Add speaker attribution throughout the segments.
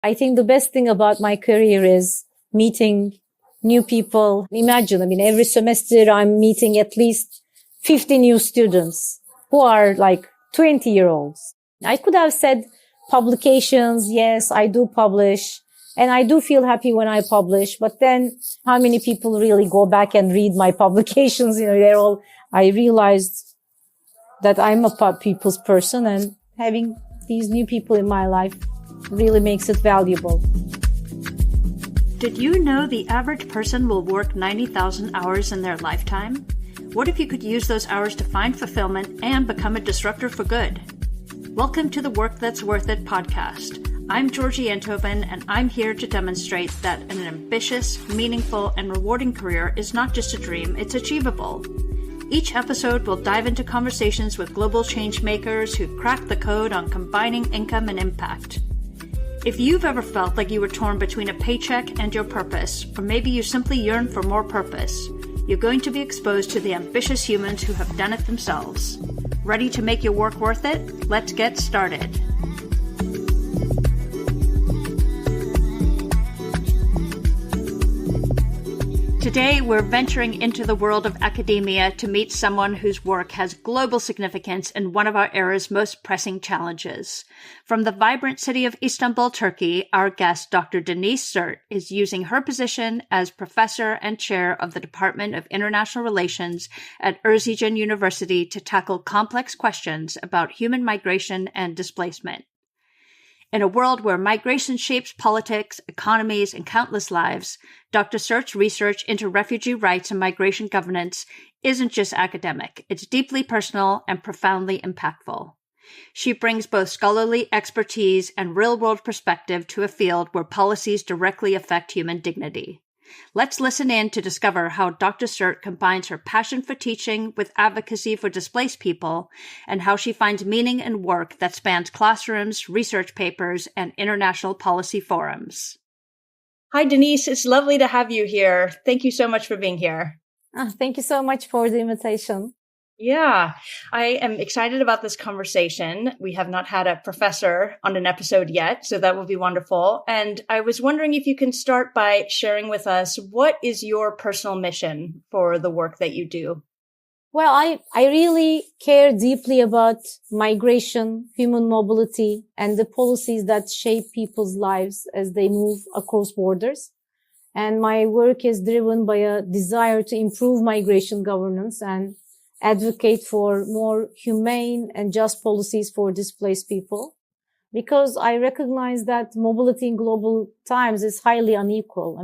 Speaker 1: I think the best thing about my career is meeting new people. Imagine, every semester I'm meeting at least 50 new students who are like 20-year-olds. I could have said publications. Yes, I do publish. And I do feel happy when I publish. But then how many people really go back and read my publications? I realized that I'm a people's person, and having these new people in my life really makes it valuable.
Speaker 2: Did you know the average person will work 90,000 hours in their lifetime? What if you could use those hours to find fulfillment and become a disruptor for good? Welcome to the Work That's Worth It podcast. I'm Georgie Enthoven, and I'm here to demonstrate that an ambitious, meaningful, and rewarding career is not just a dream, it's achievable. Each episode will dive into conversations with global changemakers who've cracked the code on combining income and impact. If you've ever felt like you were torn between a paycheck and your purpose, or maybe you simply yearn for more purpose, you're going to be exposed to the ambitious humans who have done it themselves. Ready to make your work worth it? Let's get started. Today, we're venturing into the world of academia to meet someone whose work has global significance in one of our era's most pressing challenges. From the vibrant city of Istanbul, Turkey, our guest, Dr. Deniz Sert, is using her position as professor and chair of the Department of International Relations at Erzincan University to tackle complex questions about human migration and displacement. In a world where migration shapes politics, economies, and countless lives, Dr. Sert's research into refugee rights and migration governance isn't just academic. It's deeply personal and profoundly impactful. She brings both scholarly expertise and real-world perspective to a field where policies directly affect human dignity. Let's listen in to discover how Dr. Sert combines her passion for teaching with advocacy for displaced people, and how she finds meaning in work that spans classrooms, research papers, and international policy forums. Hi, Deniz. It's lovely to have you here. Thank you so much for being here.
Speaker 1: Thank you so much for the invitation.
Speaker 2: Yeah, I am excited about this conversation. We have not had a professor on an episode yet, so that will be wonderful. And I was wondering if you can start by sharing with us, what is your personal mission for the work that you do?
Speaker 1: Well, I really care deeply about migration, human mobility, and the policies that shape people's lives as they move across borders. And my work is driven by a desire to improve migration governance and advocate for more humane and just policies for displaced people, because I recognize that mobility in global times is highly unequal.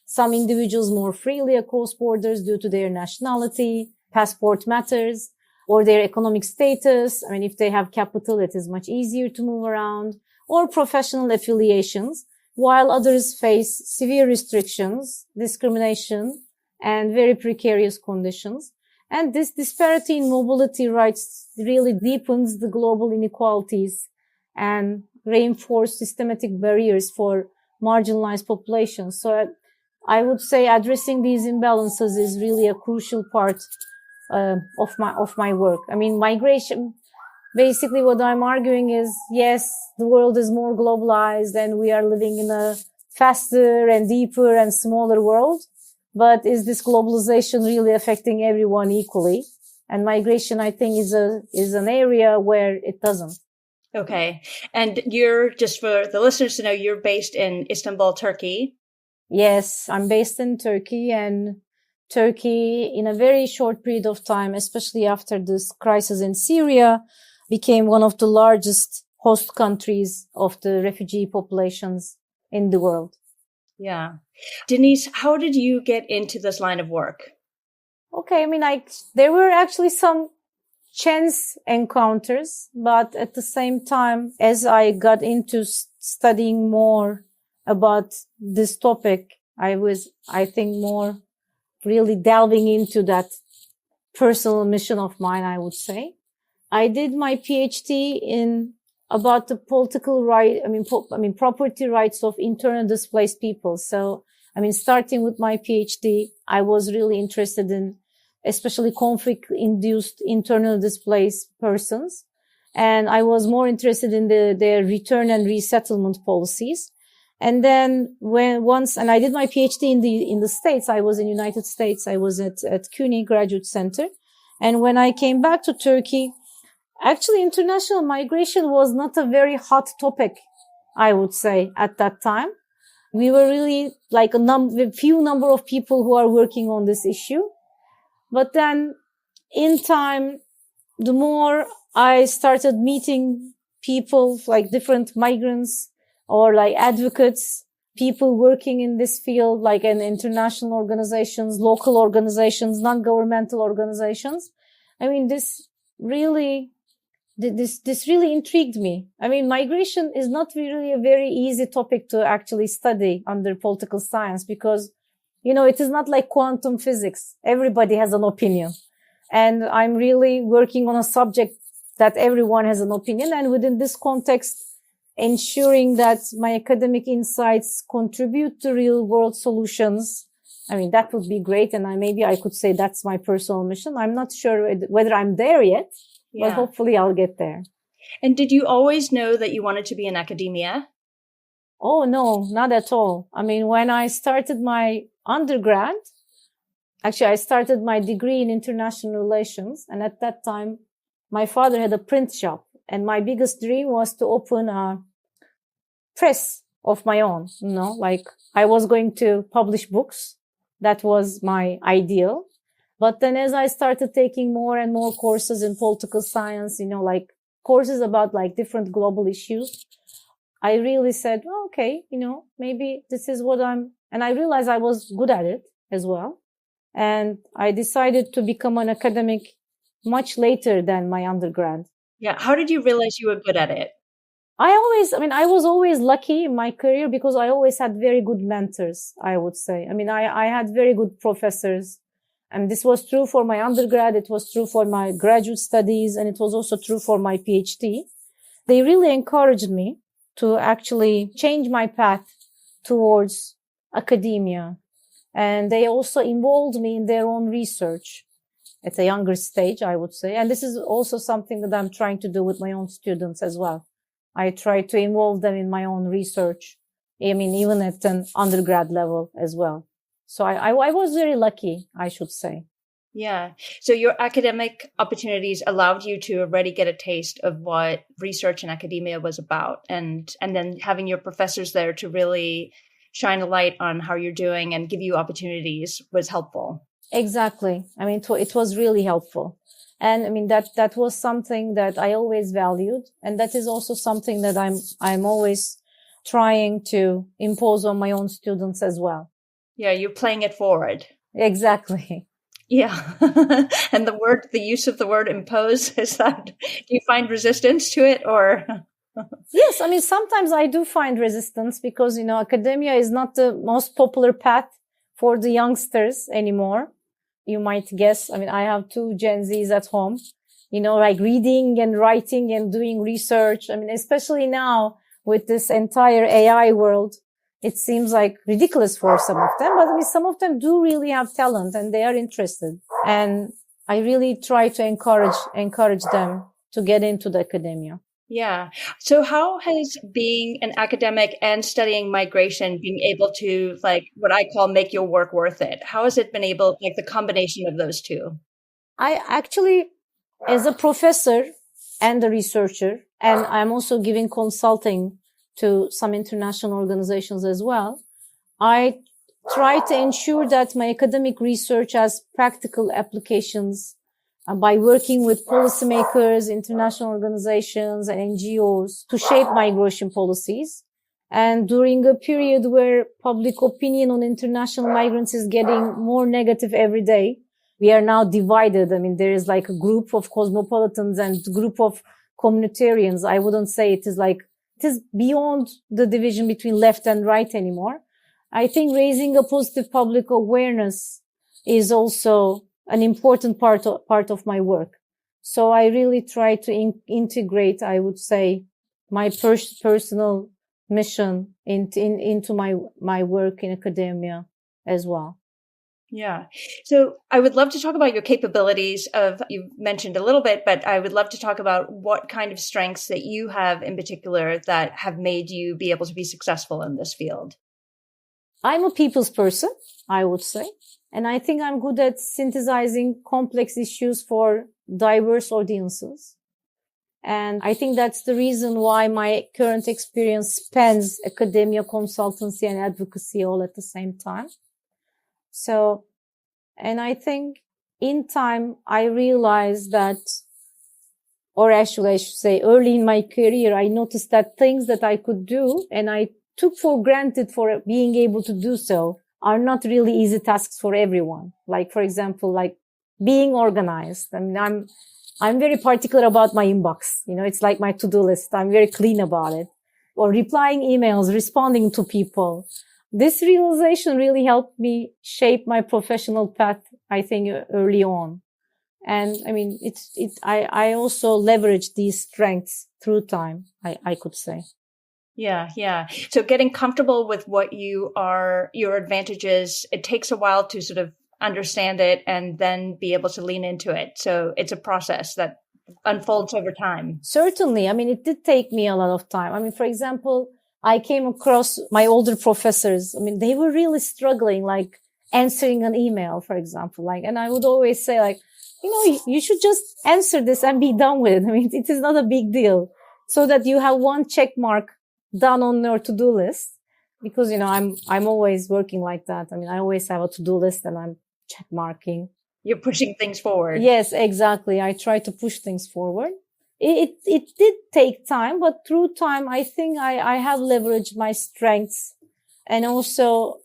Speaker 1: Some individuals move freely across borders due to their nationality, passport matters, or their economic status. If they have capital, it is much easier to move around, or professional affiliations, while others face severe restrictions, discrimination, and very precarious conditions. And this disparity in mobility rights really deepens the global inequalities and reinforce systematic barriers for marginalized populations. So I would say addressing these imbalances is really a crucial part of my work. Migration, basically what I'm arguing is, yes, the world is more globalized and we are living in a faster and deeper and smaller world. But is this globalization really affecting everyone equally? And migration, I think, is an area where it doesn't.
Speaker 2: Okay. And you're, just for the listeners to know, you're based in Istanbul, Turkey.
Speaker 1: Yes, I'm based in Turkey, and Turkey, in a very short period of time, especially after this crisis in Syria, became one of the largest host countries of the refugee populations in the world.
Speaker 2: Yeah. Deniz, how did you get into this line of work?
Speaker 1: Okay. There were actually some chance encounters, but at the same time, as I got into studying more about this topic, I was, I think, more really delving into that personal mission of mine, I would say. I did my PhD in about the political right, property rights of internal displaced people. So, starting with my PhD, I was really interested in especially conflict-induced internal displaced persons. And I was more interested in their return and resettlement policies. And then and I did my PhD in the States, I was in United States, I was at CUNY Graduate Center. And when I came back to Turkey, actually international migration was not a very hot topic, I would say, at that time. We were really like a few number of people who are working on this issue. But then in time, the more I started meeting people like different migrants or like advocates, people working in this field, like in international organizations, local organizations, non-governmental organizations. I mean, this really intrigued me. I mean, migration is not really a very easy topic to actually study under political science because, it is not like quantum physics. Everybody has an opinion. And I'm really working on a subject that everyone has an opinion. And within this context, ensuring that my academic insights contribute to real world solutions. I mean, that would be great. And maybe I could say that's my personal mission. I'm not sure whether I'm there yet, but hopefully I'll get there.
Speaker 2: And did you always know that you wanted to be in academia?
Speaker 1: Oh, no, not at all. I mean, when I started my undergrad, actually, I started my degree in international relations. And at that time, my father had a print shop. And my biggest dream was to open a press of my own, like I was going to publish books. That was my ideal. But then as I started taking more and more courses in political science, like courses about like different global issues, I really said, okay, maybe this is and I realized I was good at it as well. And I decided to become an academic much later than my undergrad.
Speaker 2: Yeah. How did you realize you were good at it?
Speaker 1: I was always lucky in my career because I always had very good mentors, I would say. I mean, I had very good professors. And this was true for my undergrad. It was true for my graduate studies. And it was also true for my PhD. They really encouraged me to actually change my path towards academia. And they also involved me in their own research at a younger stage, I would say. And this is also something that I'm trying to do with my own students as well. I try to involve them in my own research. I mean, even at an undergrad level as well. So I was very lucky, I should say.
Speaker 2: Yeah. So your academic opportunities allowed you to already get a taste of what research and academia was about. And then having your professors there to really shine a light on how you're doing and give you opportunities was helpful.
Speaker 1: Exactly. I mean, it was really helpful. And I mean, that was something that I always valued. And that is also something that I'm always trying to impose on my own students as well.
Speaker 2: Yeah. You're playing it forward.
Speaker 1: Exactly.
Speaker 2: Yeah. And the use of the word impose, do you find resistance to it or?
Speaker 1: Yes. I mean, sometimes I do find resistance because, academia is not the most popular path for the youngsters anymore. You might guess. I mean, I have 2 Gen Zs at home, like reading and writing and doing research. I mean, especially now with this entire AI world, it seems like ridiculous for some of them. But I mean, some of them do really have talent and they are interested. And I really try to encourage them to get into the academia.
Speaker 2: Yeah. So how has being an academic and studying migration been able to, like, what I call make your work worth it? How has it been able, like the combination of those two?
Speaker 1: I actually, as a professor and a researcher, and I'm also giving consulting to some international organizations as well, I try to ensure that my academic research has practical applications by working with policymakers, international organizations, and NGOs to shape migration policies. And during a period where public opinion on international migrants is getting more negative every day, we are now divided. I mean, there is like a group of cosmopolitans and a group of communitarians. I wouldn't say it is beyond the division between left and right anymore. I think raising a positive public awareness is also an important part of my work. So I really try to integrate, I would say, my personal mission into my work in academia as well.
Speaker 3: Yeah. So I would love to talk about your capabilities you mentioned a little bit, but I would love to talk about what kind of strengths that you have in particular that have made you be able to be successful in this field.
Speaker 1: I'm a people's person, I would say. And I think I'm good at synthesizing complex issues for diverse audiences. And I think that's the reason why my current experience spans academia, consultancy, and advocacy all at the same time. So, and I think in time, I realized that, or actually I should say early in my career, I noticed that things that I could do and I took for granted for being able to do so are not really easy tasks for everyone. Like, for example, like being organized. I mean, I'm very particular about my inbox. You know, it's like my to-do list. I'm very clean about it. Or replying emails, responding to people. This realization really helped me shape my professional path, I think, early on. And I mean, I also leveraged these strengths through time, I could say.
Speaker 3: Yeah, yeah. So getting comfortable with what your advantages, it takes a while to sort of understand it and then be able to lean into it. So it's a process that unfolds over time.
Speaker 1: Certainly. I mean, it did take me a lot of time. I mean, for example, I came across my older professors. I mean, they were really struggling, like answering an email, for example, like, and I would always say like, you know, you should just answer this and be done with it. I mean, it is not a big deal, so that you have one check mark done on your to-do list, because, you know, I'm always working like that. I mean, I always have a to-do list and I'm check marking.
Speaker 3: You're pushing things forward.
Speaker 1: Yes, exactly. I try to push things forward. It did take time, but through time, I think I have leveraged my strengths. And also,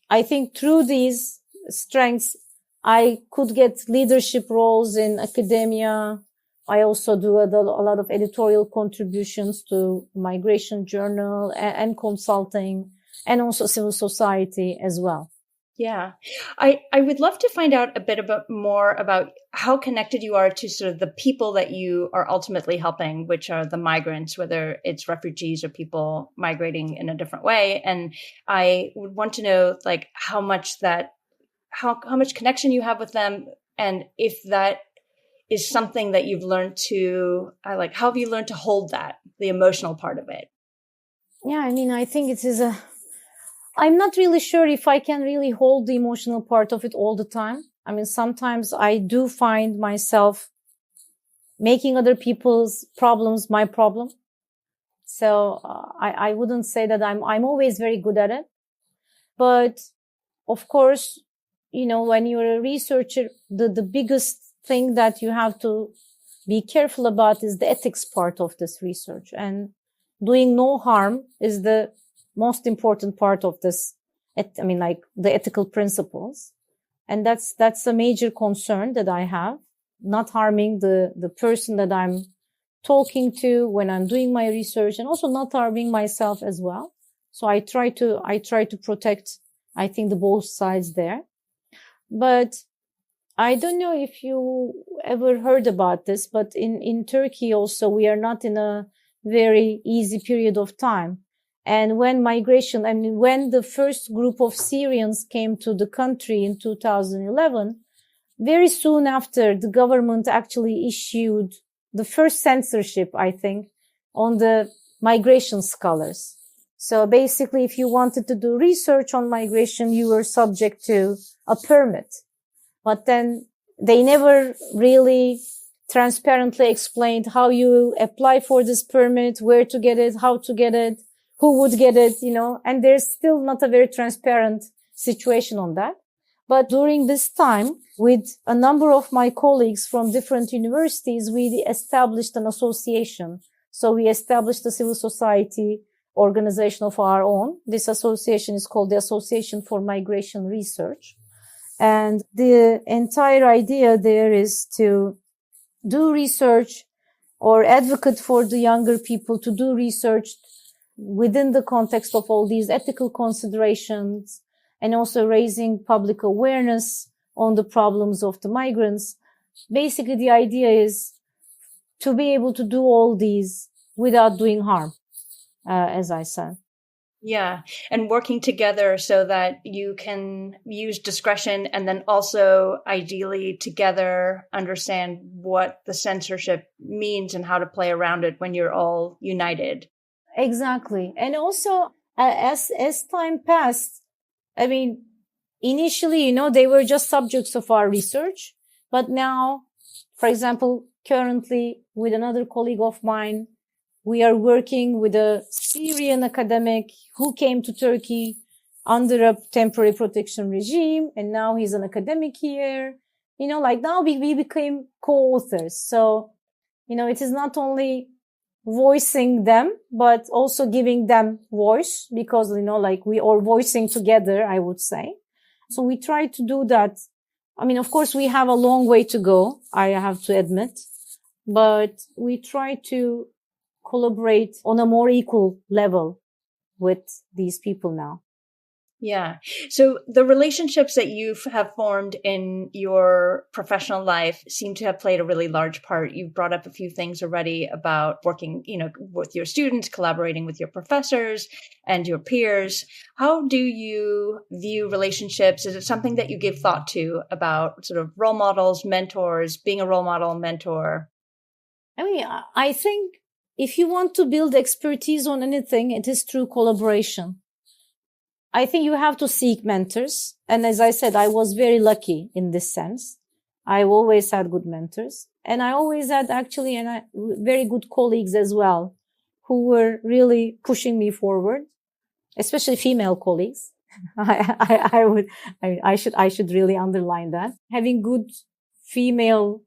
Speaker 1: I think through these strengths, I could get leadership roles in academia. I also do a lot of editorial contributions to Migration Journal and consulting, and also civil society as well.
Speaker 3: Yeah. I would love to find out a bit more about how connected you are to sort of the people that you are ultimately helping, which are the migrants, whether it's refugees or people migrating in a different way. And I would want to know like how much connection you have with them, and if that is something that you've learned to, how have you learned to hold that, the emotional part of it?
Speaker 1: Yeah, I mean, I think it is I'm not really sure if I can really hold the emotional part of it all the time. I mean, sometimes I do find myself making other people's problems my problem. So I wouldn't say that I'm always very good at it. But of course, you know, when you're a researcher, the biggest thing that you have to be careful about is the ethics part of this research. And doing no harm is the most important part of this. I mean, like the ethical principles. And that's a major concern that I have, not harming the person that I'm talking to when I'm doing my research, and also not harming myself as well. So I try to protect, I think, the both sides there. But I don't know if you ever heard about this, but in Turkey also, we are not in a very easy period of time. And when when the first group of Syrians came to the country in 2011, very soon after, the government actually issued the first censorship, I think, on the migration scholars. So basically, if you wanted to do research on migration, you were subject to a permit. But then they never really transparently explained how you apply for this permit, where to get it, how to get it, who would get it, you know, and there's still not a very transparent situation on that. But during this time, with a number of my colleagues from different universities, we established an association. So we established a civil society organization of our own. This association is called the Association for Migration Research. And the entire idea there is to do research or advocate for the younger people to do research within the context of all these ethical considerations, and also raising public awareness on the problems of the migrants. Basically, the idea is to be able to do all these without doing harm, as I said.
Speaker 3: Yeah. And working together so that you can use discretion and then also ideally together understand what the censorship means and how to play around it when you're all united.
Speaker 1: Exactly. And also, as time passed, I mean, initially, they were just subjects of our research, but now, for example, currently with another colleague of mine, we are working with a Syrian academic who came to Turkey under a temporary protection regime, and now he's an academic here. Now we became co-authors. So, it is not only voicing them, but also giving them voice because, we are voicing together, I would say. So we try to do that. I mean, of course, we have a long way to go, I have to admit, but we try to collaborate on a more equal level with these people now.
Speaker 3: Yeah. So the relationships that you have formed in your professional life seem to have played a really large part. You've brought up a few things already about working, with your students, collaborating with your professors and your peers. How do you view relationships? Is it something that you give thought to about sort of role models, mentors, being a role model, mentor?
Speaker 1: I mean, I think if you want to build expertise on anything, it is through collaboration. I think you have to seek mentors. And as I said, I was very lucky in this sense. I've always had good mentors. And I always had actually very good colleagues as well who were really pushing me forward, especially female colleagues. I should really underline that. Having good female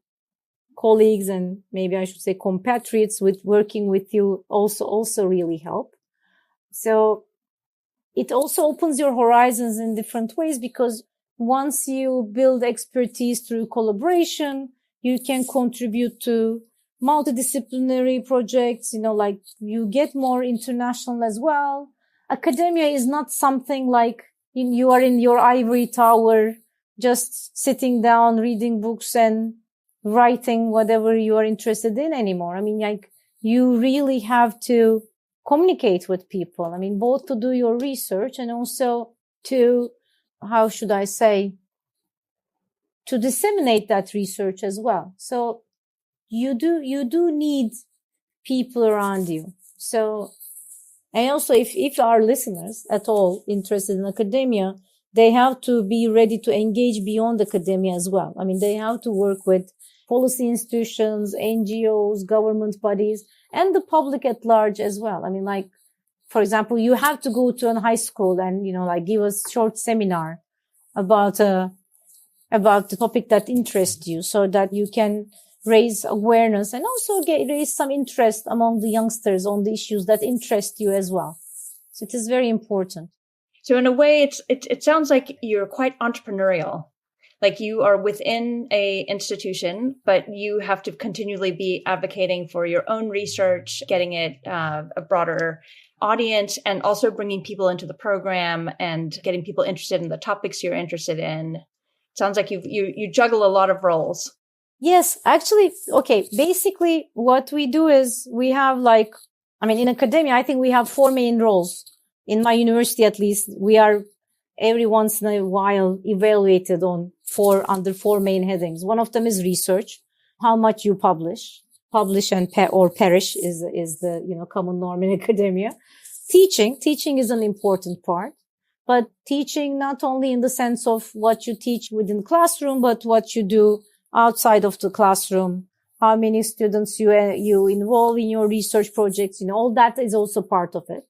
Speaker 1: colleagues and maybe I should say compatriots with working with you also really help. So it also opens your horizons in different ways because once you build expertise through collaboration, you can contribute to multidisciplinary projects, you get more international as well. Academia is not something like you are in your ivory tower, just sitting down, reading books and writing whatever you are interested in anymore. I mean, you really have to communicate with people. I mean, both to do your research and also to, how should I say, to disseminate that research as well. So you do need people around you. So, and also if our listeners at all interested in academia, they have to be ready to engage beyond academia as well. I mean, they have to work with policy institutions, NGOs, government bodies, and the public at large as well. I mean, for example, you have to go to a high school and, give a short seminar about the topic that interests you so that you can raise awareness and also raise some interest among the youngsters on the issues that interest you as well. So it is very important.
Speaker 3: So in a way, it sounds like you're quite entrepreneurial. Like you are within a institution, but you have to continually be advocating for your own research, getting it a broader audience, and also bringing people into the program and getting people interested in the topics you're interested in. It sounds like you juggle a lot of roles.
Speaker 1: Yes, actually, okay. Basically, what we do is we have in academia, I think we have 4 main roles. In my university, at least, we are every once in a while evaluated under 4 main headings. One of them is research, how much you publish and or perish is the, common norm in academia. Teaching is an important part, but teaching not only in the sense of what you teach within the classroom, but what you do outside of the classroom, how many students you involve in your research projects, all that is also part of it.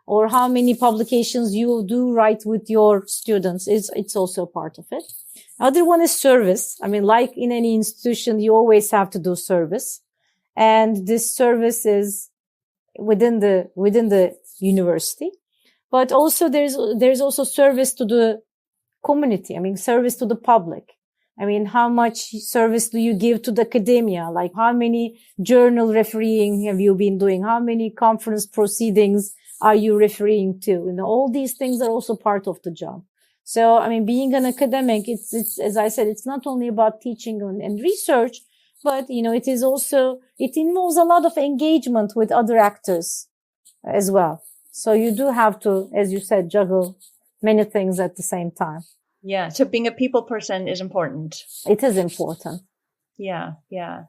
Speaker 1: Or how many publications you do write with your students. It's also part of it. Other one is service. I mean, like in any institution, you always have to do service. And this service is within the university. But also there's also service to the community. I mean, service to the public. I mean, how much service do you give to the academia? Like how many journal refereeing have you been doing? How many conference proceedings are you referring to? All these things are also part of the job. So, I mean, being an academic, it's as I said, it's not only about teaching and research, but, it is also, it involves a lot of engagement with other actors as well. So you do have to, as you said, juggle many things at the same time.
Speaker 3: Yeah. So being a people person is important.
Speaker 1: It is important.
Speaker 3: Yeah. Yeah.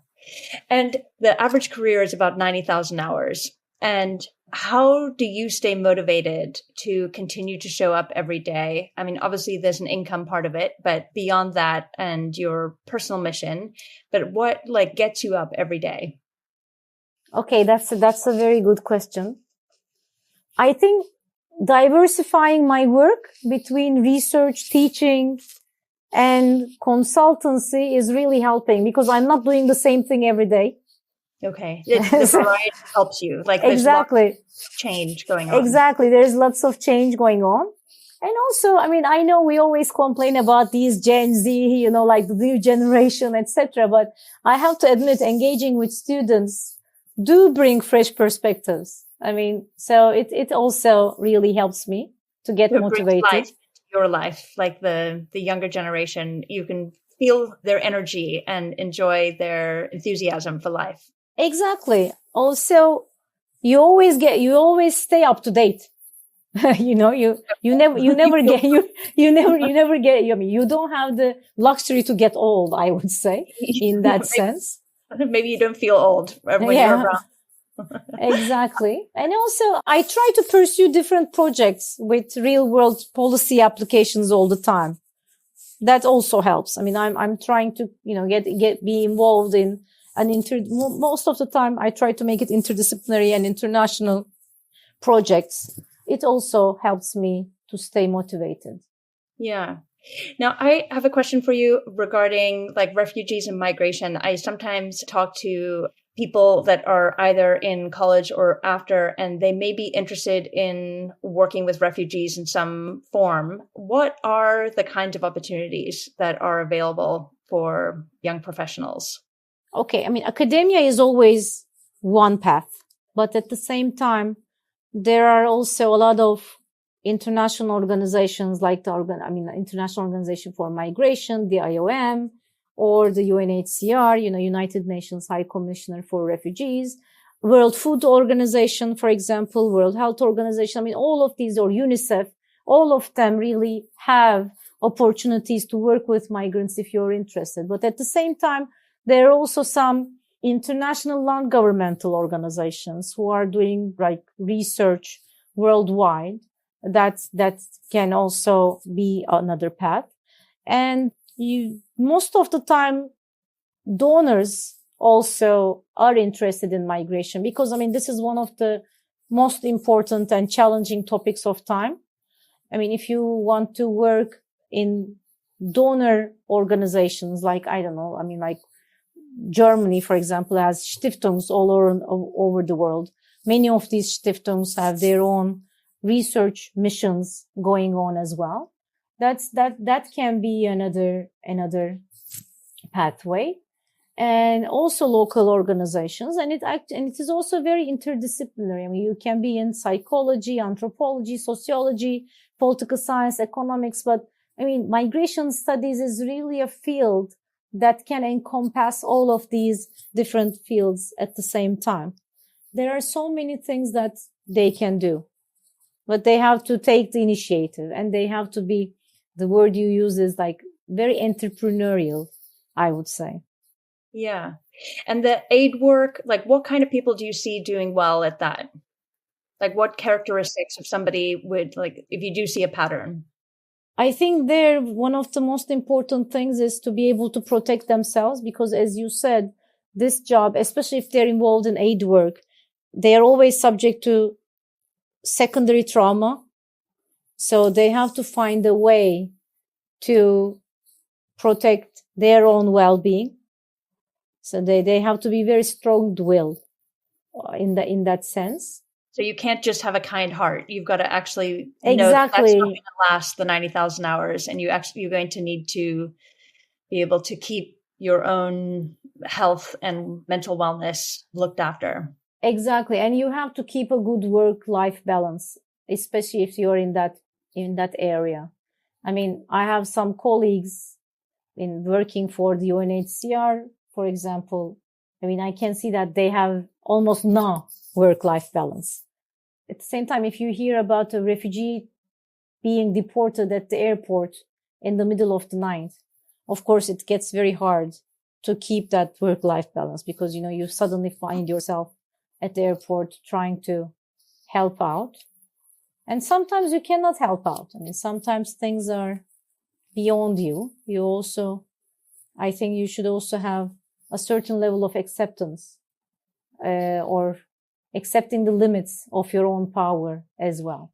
Speaker 3: And the average career is about 90,000 hours. And how do you stay motivated to continue to show up every day? I mean, obviously there's an income part of it, but beyond that and your personal mission, but what like gets you up every day?
Speaker 1: Okay, that's a very good question. I think diversifying my work between research, teaching, and consultancy is really helping because I'm not doing the same thing every day.
Speaker 3: Okay. The variety helps you. Like there's
Speaker 1: exactly.
Speaker 3: lots of change going on.
Speaker 1: Exactly. There's lots of change going on. And also, I mean, I know we always complain about these Gen Z, you know, like the new generation, etc. But I have to admit, engaging with students do bring fresh perspectives. I mean, so it also really helps me to get motivated.
Speaker 3: Life into your life, like the younger generation, you can feel their energy and enjoy their enthusiasm for life.
Speaker 1: Exactly. Also, you always stay up to date. You know, you never get, I mean, you don't have the luxury to get old, I would say, in that sense.
Speaker 3: Maybe you don't feel old when you're around.
Speaker 1: Exactly. And also, I try to pursue different projects with real world policy applications all the time. That also helps. I mean, I'm trying to, you know, be involved in most of the time I try to make it interdisciplinary and international projects. It also helps me to stay motivated.
Speaker 3: Yeah. Now, I have a question for you regarding like refugees and migration. I sometimes talk to people that are either in college or after, and they may be interested in working with refugees in some form. What are the kinds of opportunities that are available for young professionals?
Speaker 1: Okay. I mean, academia is always one path, but at the same time, there are also a lot of international organizations like International Organization for Migration, the IOM, or the UNHCR, you know, United Nations High Commissioner for Refugees, World Food Organization, for example, World Health Organization. I mean, all of these, or UNICEF, all of them really have opportunities to work with migrants if you're interested. But at the same time, there are also some international non-governmental organizations who are doing like research worldwide. That can also be another path. And most of the time, donors also are interested in migration because, I mean, this is one of the most important and challenging topics of time. I mean, if you want to work in donor organizations like, I don't know, I mean, like Germany, for example, has Stiftungen all over the world. Many of these Stiftungen have their own research missions going on as well. That can be another pathway. And also local organizations. And it is also very interdisciplinary. I mean, you can be in psychology, anthropology, sociology, political science, economics. But I mean, migration studies is really a field that can encompass all of these different fields at the same time. There are so many things that they can do, but they have to take the initiative and they have to be, the word you use is like very entrepreneurial, I would say.
Speaker 3: Yeah. And the aid work, like what kind of people do you see doing well at that? Like what characteristics of somebody would, like, if you do see a pattern?
Speaker 1: I think one of the most important things is to be able to protect themselves because, as you said, this job, especially if they're involved in aid work, they are always subject to secondary trauma. So they have to find a way to protect their own well-being. So they have to be very strong-willed in that sense.
Speaker 3: So you can't just have a kind heart. You've got to actually
Speaker 1: exactly
Speaker 3: know that's not going to last the 90,000 hours, and you're going to need to be able to keep your own health and mental wellness looked after.
Speaker 1: Exactly, and you have to keep a good work-life balance, especially if you're in that area. I mean, I have some colleagues in working for the UNHCR, for example. I mean, I can see that they have almost no work-life balance. at the same time, if you hear about a refugee being deported at the airport in the middle of the night, of course, it gets very hard to keep that work-life balance because, you suddenly find yourself at the airport trying to help out. And sometimes you cannot help out. I mean, sometimes things are beyond you. I think you should also have a certain level of acceptance, or accepting the limits of your own power as well.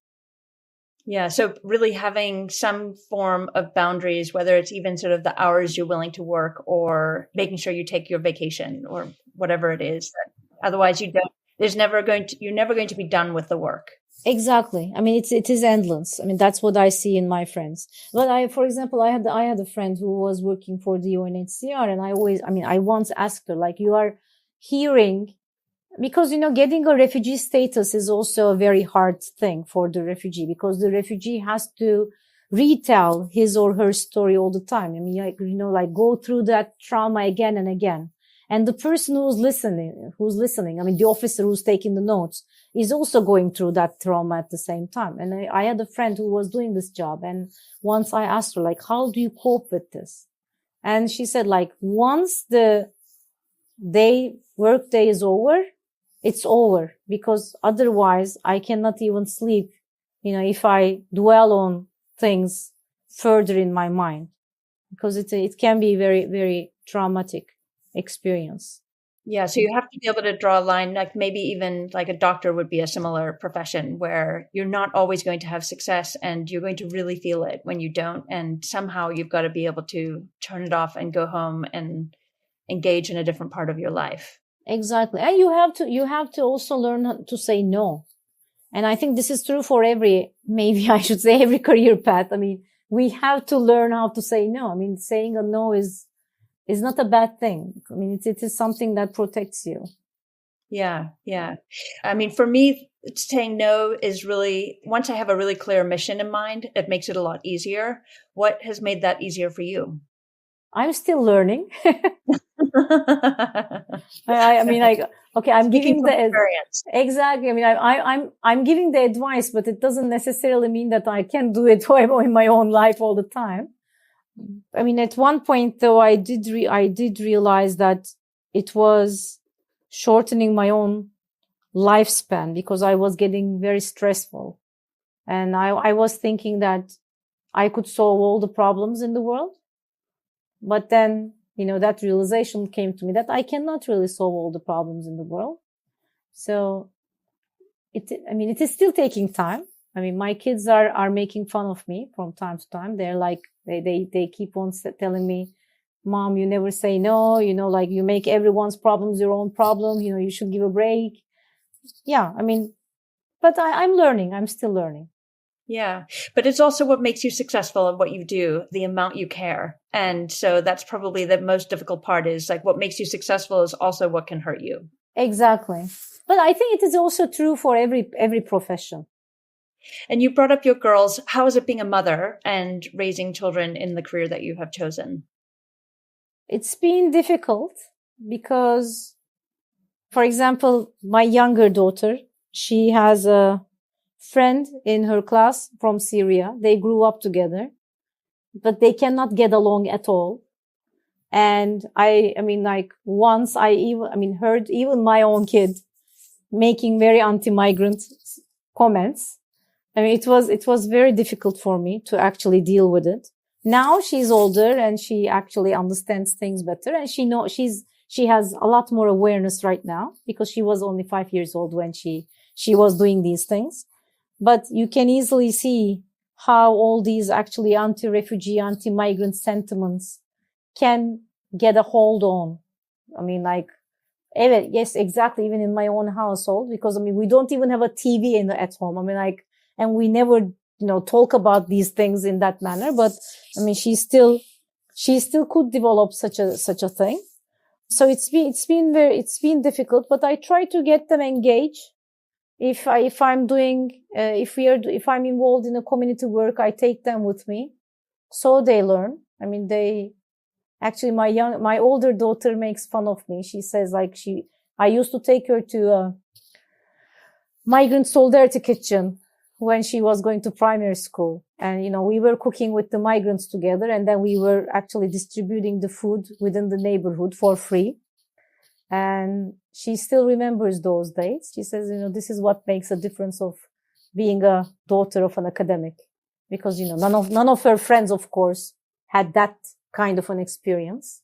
Speaker 3: Yeah. So really having some form of boundaries, whether it's even sort of the hours you're willing to work or making sure you take your vacation or whatever it is. Otherwise you're never going to be done with the work.
Speaker 1: Exactly. I mean, it is endless. I mean, that's what I see in my friends. But for example, I had a friend who was working for the UNHCR, and I once asked her, like, you are hearing, because, getting a refugee status is also a very hard thing for the refugee, because the refugee has to retell his or her story all the time. I mean, go through that trauma again and again. And the person who's listening, I mean, the officer who's taking the notes is also going through that trauma at the same time. And I had a friend who was doing this job. And once I asked her, like, how do you cope with this? And she said, like, once the work day is over, it's over, because otherwise I cannot even sleep, if I dwell on things further in my mind, because it can be very, very traumatic experience.
Speaker 3: Yeah. So you have to be able to draw a line, like maybe even like a doctor would be a similar profession where you're not always going to have success and you're going to really feel it when you don't. And somehow you've got to be able to turn it off and go home and engage in a different part of your life.
Speaker 1: Exactly. And you have to also learn to say no. And I think this is true for maybe I should say every career path. I mean, we have to learn how to say no. I mean, saying a no is not a bad thing. I mean, it is something that protects you.
Speaker 3: Yeah. Yeah. I mean, for me, saying no is really, once I have a really clear mission in mind, it makes it a lot easier. What has made that easier for you?
Speaker 1: I'm still learning. I'm giving the experience. Exactly. I mean, I'm giving the advice, but it doesn't necessarily mean that I can do it in my own life all the time. I mean, at one point though, I did realize that it was shortening my own lifespan because I was getting very stressful. And I was thinking that I could solve all the problems in the world. But then, that realization came to me that I cannot really solve all the problems in the world. So it is still taking time. I mean, my kids are making fun of me from time to time. They're like, they keep on telling me, Mom, you never say no, like you make everyone's problems your own problem. You should give a break. Yeah. I mean, but I'm learning. I'm still learning.
Speaker 3: Yeah. But it's also what makes you successful at what you do, the amount you care. And so that's probably the most difficult part, is like what makes you successful is also what can hurt you.
Speaker 1: Exactly. But I think it is also true for every profession.
Speaker 3: And you brought up your girls. How is it being a mother and raising children in the career that you have chosen?
Speaker 1: It's been difficult because, for example, my younger daughter, she has a friend in her class from Syria. They grew up together, but they cannot get along at all. And once I heard even my own kid making very anti-migrant comments. I mean, it was very difficult for me to actually deal with it. Now she's older and she actually understands things better, and she has a lot more awareness right now because she was only 5 years old when she was doing these things. But you can easily see how all these actually anti-refugee, anti-migrant sentiments can get a hold on. I mean, yes, exactly. Even in my own household, because we don't even have a TV at home. And we never, talk about these things in that manner. But she still could develop such a thing. So it's been difficult, but I try to get them engaged. If I'm involved in a community work, I take them with me so they learn. I mean, actually my older daughter makes fun of me. She says I used to take her to migrant solidarity kitchen when she was going to primary school. And, we were cooking with the migrants together, and then we were actually distributing the food within the neighborhood for free. And she still remembers those days. She says, this is what makes a difference of being a daughter of an academic. Because, none of her friends, of course, had that kind of an experience.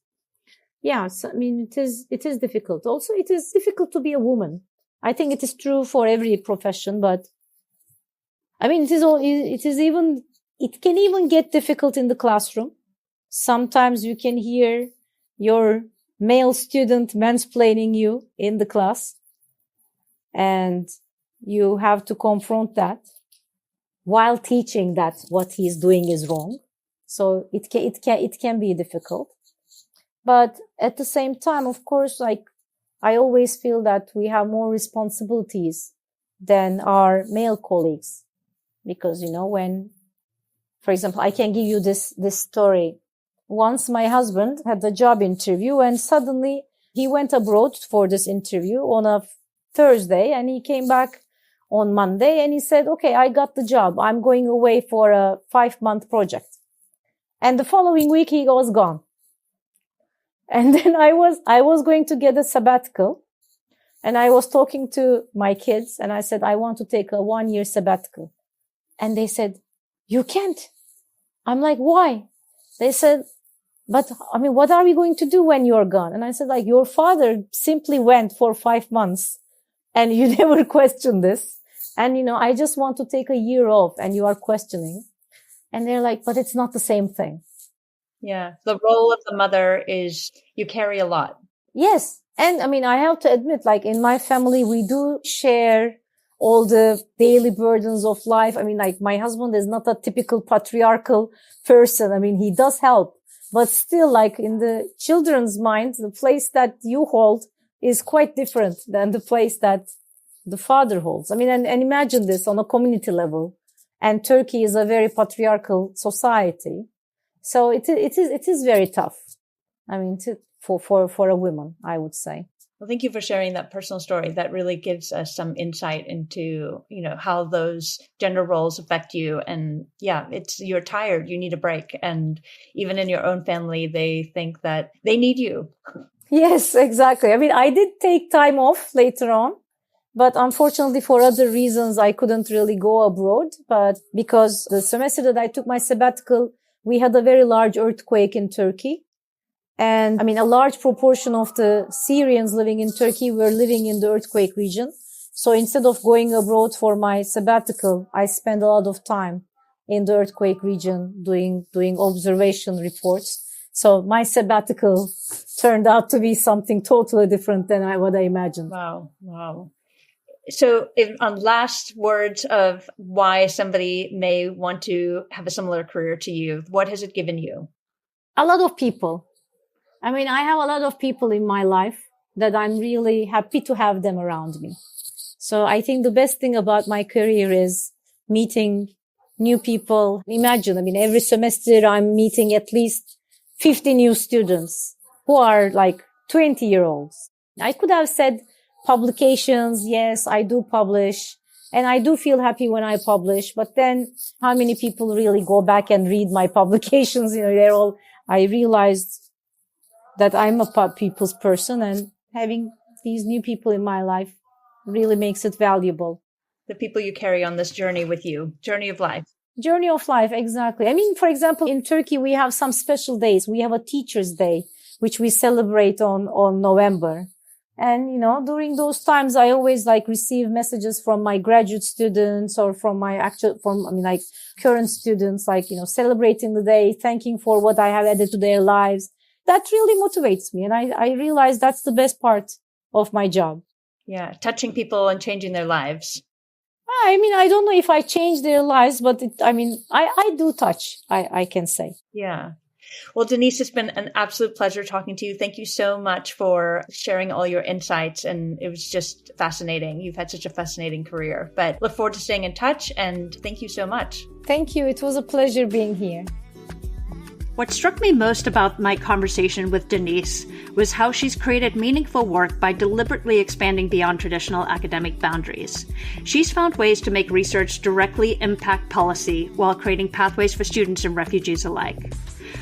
Speaker 1: Yeah, so, it is difficult. Also, it is difficult to be a woman. I think it is true for every profession, but it can even get difficult in the classroom. Sometimes you can hear your male student mansplaining you in the class, and you have to confront that while teaching that what he's doing is wrong. So it can be difficult. But at the same time, of course, I always feel that we have more responsibilities than our male colleagues. Because, when, for example, I can give you this story. Once my husband had a job interview, and suddenly he went abroad for this interview on a Thursday, and he came back on Monday, and he said, okay, I got the job. I'm going away for a 5-month project. And the following week he was gone. And then I was going to get a sabbatical, and I was talking to my kids, and I said, I want to take a 1-year sabbatical. And they said, you can't. I'm like, why? They said, but what are we going to do when you're gone? And I said, your father simply went for 5 months and you never questioned this. And, I just want to take a year off and you are questioning. And they're like, but it's not the same thing.
Speaker 3: Yeah. The role of the mother is you carry a lot.
Speaker 1: Yes. And I have to admit, in my family, we do share all the daily burdens of life. My husband is not a typical patriarchal person. He does help, but still, in the children's mind, the place that you hold is quite different than the place that the father holds. And imagine this on a community level. And Turkey is a very patriarchal society. So it is very tough. For a woman, I would say.
Speaker 3: Well, thank you for sharing that personal story. That really gives us some insight into, how those gender roles affect you. And yeah, you're tired, you need a break. And even in your own family, they think that they need you.
Speaker 1: Yes, exactly. I did take time off later on, but unfortunately for other reasons, I couldn't really go abroad. But because the semester that I took my sabbatical, we had a very large earthquake in Turkey. And a large proportion of the Syrians living in Turkey were living in the earthquake region. So instead of going abroad for my sabbatical, I spent a lot of time in the earthquake region doing observation reports. So my sabbatical turned out to be something totally different than what I imagined.
Speaker 3: Wow. So on last words of why somebody may want to have a similar career to you, what has it given you?
Speaker 1: A lot of people. I have a lot of people in my life that I'm really happy to have them around me. So I think the best thing about my career is meeting new people. Imagine, every semester I'm meeting at least 50 new students who are 20-year-olds. I could have said publications. Yes, I do publish. And I do feel happy when I publish. But then how many people really go back and read my publications? I realized that I'm a people's person, and having these new people in my life really makes it valuable.
Speaker 3: The people you carry on this journey with you, journey of life.
Speaker 1: Journey of life, exactly. For example, in Turkey, we have some special days. We have a Teacher's Day, which we celebrate on November. And, during those times, I always receive messages from my graduate students or from my current students, celebrating the day, thanking for what I have added to their lives. That really motivates me. And I realize that's the best part of my job.
Speaker 3: Yeah. Touching people and changing their lives.
Speaker 1: I don't know if I change their lives, but I do touch, I can say.
Speaker 3: Yeah. Well, Deniz, it's been an absolute pleasure talking to you. Thank you so much for sharing all your insights. And it was just fascinating. You've had such a fascinating career, but look forward to staying in touch. And thank you so much.
Speaker 1: Thank you. It was a pleasure being here.
Speaker 2: What struck me most about my conversation with Deniz was how she's created meaningful work by deliberately expanding beyond traditional academic boundaries. She's found ways to make research directly impact policy while creating pathways for students and refugees alike.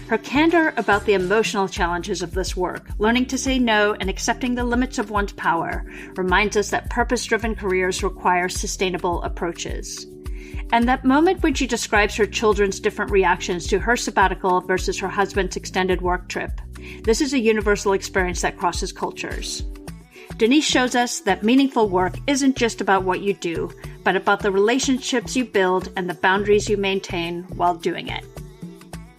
Speaker 2: Her candor about the emotional challenges of this work, learning to say no and accepting the limits of one's power, reminds us that purpose-driven careers require sustainable approaches. And that moment when she describes her children's different reactions to her sabbatical versus her husband's extended work trip. This is a universal experience that crosses cultures. Deniz shows us that meaningful work isn't just about what you do, but about the relationships you build and the boundaries you maintain while doing it.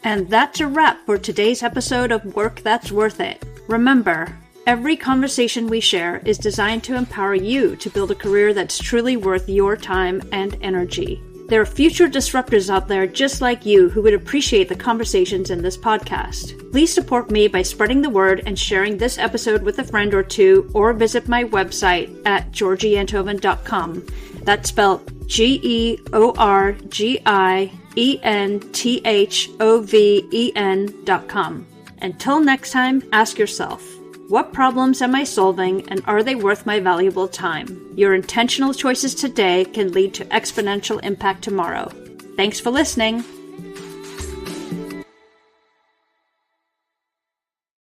Speaker 2: And that's a wrap for today's episode of Work That's Worth It. Remember, every conversation we share is designed to empower you to build a career that's truly worth your time and energy. There are future disruptors out there just like you who would appreciate the conversations in this podcast. Please support me by spreading the word and sharing this episode with a friend or two, or visit my website at georgieenthoven.com. That's spelled GeorgieEnthoven.com. Until next time, ask yourself, what problems am I solving, and are they worth my valuable time? Your intentional choices today can lead to exponential impact tomorrow. Thanks for listening.